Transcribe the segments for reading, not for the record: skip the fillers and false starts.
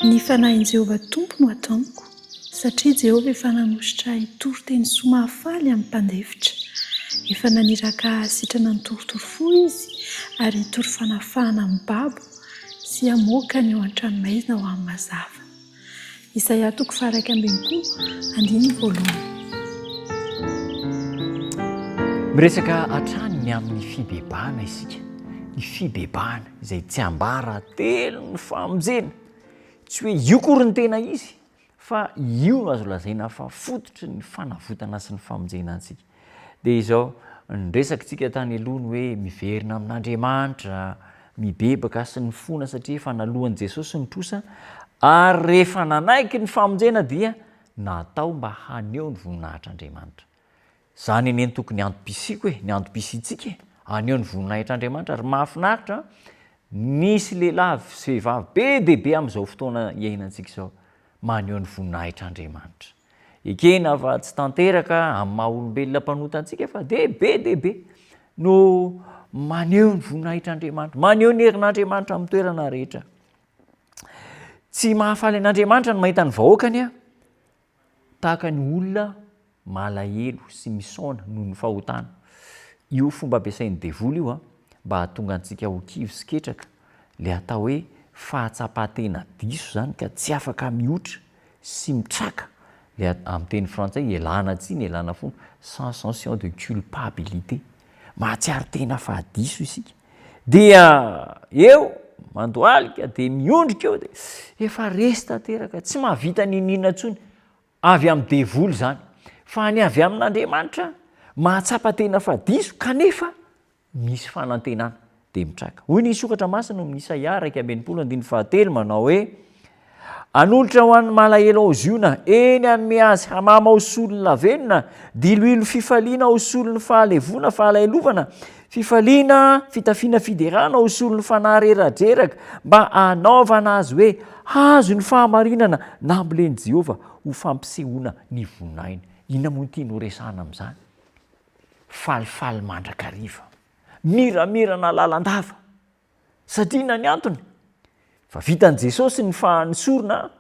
Ny fanahin'i Jehovah tompo no ataoniko, satria Jehovah efa nanositra hitoro teny soa mahafaly amin'ny mpandefitra. Efa naniraka sitrana ny torotoro fo izy, ary hitoro fanafahana amin'ny babo sy hamoaka ny eo an-tranomaizina ho amin'ny mazava. Isaia 40:1. Miresaka hatrany ny amin'ny fibebahana isika. Ny fibebahana izay tsy ambara telo ny famonjena. Tsy hoe io kory ny tena izy, fa io no azo lazaina fa fototry ny fanavotana sy ny famonjena antsika. Dia izao niresakitsika tany aloha ny hoe miverina amin'Andriamanitra, mibebaka sy ny fona satria efa nalohan'i Jesosy ny trosa, ary rehefa nanaiky ny famonjena dia natao mba haneho ny voninahitr'Andriamanitra. Zany eny tokony antom-pisiko ny antom-pisitsika haneho ny voninahitr'Andriamanitra, ary mahafinaritra nisy lehilahy sy vehivavy be dia be amin'izao fotoana iainantsika izao maneho ny voninahitr'Andriamanitra. Ekena fa tsy tanteraka amin'ny maha olombelona mpanotantsika fa dia be no maneho ny voninahitr'Andriamanitra, maneho ny herin'Andriamanitra amin'ny toerana rehetra. Tsy mahafaly an'Andriamanitra ny mahita ny vahoakany tahaka ny olona malahelo sy misaona noho ny fahotana. Io fomba ampiasain'ny devoly io mba hahatonga antsika ho kivy sy ketraka, le atao hoe fahatsapatena diso zany ka tsy afaka mihoatra sy mitraka, le amin'ny teny frantsay elana tsiny, elana fomba, sensation de culpabilité, mahatsiaro tena fahadiso isika. Dia eo mandoalika dia miondrika eo dia efa resy tanteraka, tsy mahavita ninina intsony avy amin'ny devoly zany, fa ny avy amin'Andriamanitra mahatsapa tena fahadiso kanefa misy fanantenana dia mitraka. Hoy ny sokatra masina amin'ny Isaia 1:7 manao hoe: hanolotra ho an'ny malahelo aoziona, eny anome azy hamama ho solona venona, diloilo fifaliana ho solon'ny fahalevona, fahalailovana, fifaliana fitafiana fiderana ho solon'ny fanahy reradraraka, mba hanaovana azy hoe hazo ny fahamarinana na ambolen'i Jehovah ho fampisehoana ny voninahiny. Inona moa tiano resahana amin'izany? Falifaly mandrakariva, miramirana lalandava, satria na ny antony fa vitan'i Jesosy ny sorona,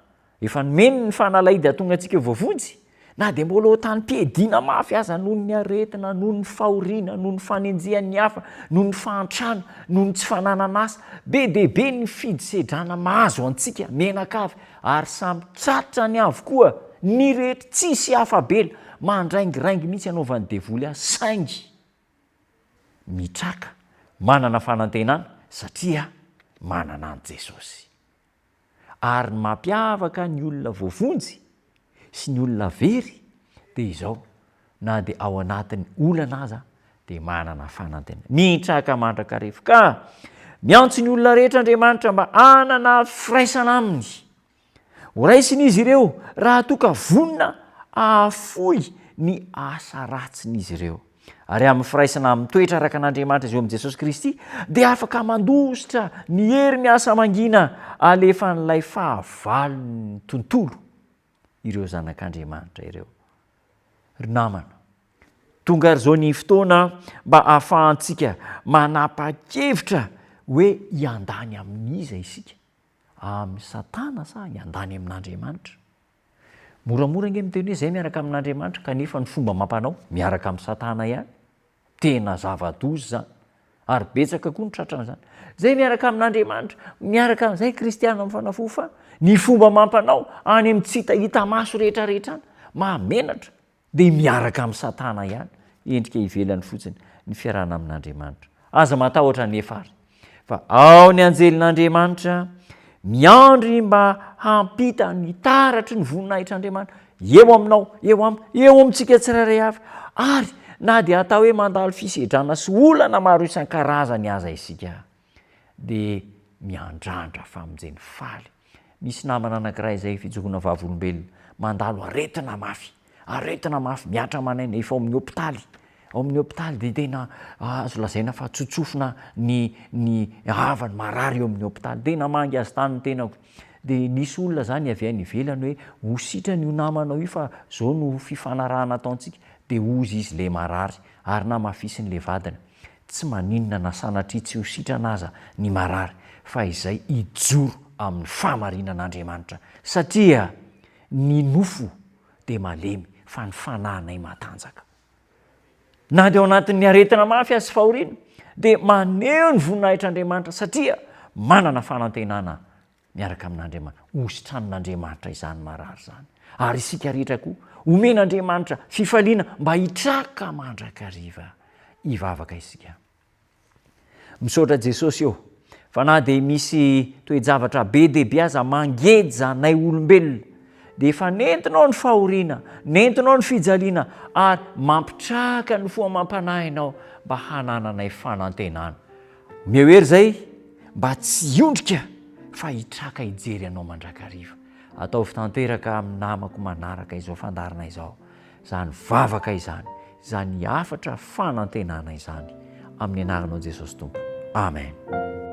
efa nomeny ny fanalahidy hatonga antsika voavonjy, na dia mbola ho tany mpiediana mafy aza noho ny aretina, noho ny fahoriana, noho ny fanenjehan'ny hafa, noho ny fahantrano, noho ny tsy fananana asa, be dia be ny fidisedrana mahazo antsika menakavy, ary samy tratra ny avokoa ny rehetra, tsisy hafabela, mandraingirangy mihitsy anaovan'ny devoly saingy mitraka, manana fanantenana satria manana an' Jesosy. Ary mampiavaka ny olona voavonjy sy ny olona very dia izao, na dia ao anatin'ny olana aza dia manana fanantenana, mitraka mandrakariva. Ka miantso ny olona rehetra Andriamanitra mba hanana firaisana aminy. Ho raisin'izy ireo raha toka vonina ahafoy ny asa ratsin'izy ireo. Ary amin'ny firaisana amin'ny toetra araka an'Andriamanitra izy eo amin'i Jesosy Kristy dia afaka mandositra ny hery ny asa mangina alefa n'ilay fahavalon'ny tontolo ireo zanak'Andriamanitra ireo. Ry namana, tonga ry zao ny fotoana mba ahafahantsika manapa-kevitra hoe hiandany amin'iza isika, amin'ny Satana sa hiandany amin'Andriamanitra? Moramora nge miteny hoe zay miaraka amin'Andriamanitra kanefa ny fomba mampanao miaraka amin'ny Satana ihany. Tena zava-dozy zany, ary betsaka koa ny tratran'izany. Zay miaraka amin'Andriamanitra, miaraka amin'izay kristiana amin'ny fanafo, fa ny fomba mampanao any amin'ny tsy hita maso rehetrarehetra mahamenatra dia miaraka amin'ny Satana ihany, endrika ivelany fotsiny ny fiarahana amin'Andriamanitra. Aza matahotra ny efary fa ao ny anjelin'Andriamanitra miandry mba hampita ny taratry ny voninahitr'Andriamanitra eo aminao, eo amintsika tsirairay avy, ary na dia atao hoe mandalo fisedrana sy olana maro isan-karazany aza isika dia miandrandra famonjeny faly. Misy namana anankiray izay fijoroana vavolombelona mandalo aretina mafy miatra manaina, efa ao amin'ny hôpitaly dia tena azo lazaina fa tsotsofina ny havany marary eo amin'ny hôpitaly, tena mangy azy tany ny tenako. Dia nisy olona zany avy any ivelany hoe ho sitrany io namanao io fa zao no fifanarahana ataontsika, dia ozy izy le marary ary na mafisiny le vadina. Tsy maninona na sanatria tsy ho sitrana aza ny marary, fa izay ijoro amin'ny fahamarinan'andriamanitra satria ny nofo dia malemy fa ny fanahinay matanjaka. Na dia ao anatin'ny aretina mafy azy sy fahoriana dia maneho ny voninahitr'andriamanitra satria manana fanantenana miaraka amin'andriamanitra. Ositranon'andriamanitra izany marary zany. Ary isika rehetra koa omen'andriamanitra fifaliana mba hitraka mandrakariva hivavaka isika. Misaotra Jesosy eo fa na dia misy toe-javatra be dehibe aza mangeja nay olombelona dia efa nentinao ny fahoriana, nentinao ny fijaliana ary mampitraka ny foamam-panahinao mba hanananay fanantenana. Mihehery zay mba tsy hiondrika fa hitraka hijery anao mandrakariva. Atao fitanteraka amin'ny namako manaraka izao fandarina izao, izany vavaka izany, izany hafatra fanantenana izany, amin'ny anaranao Jesosy Tompo. Amen.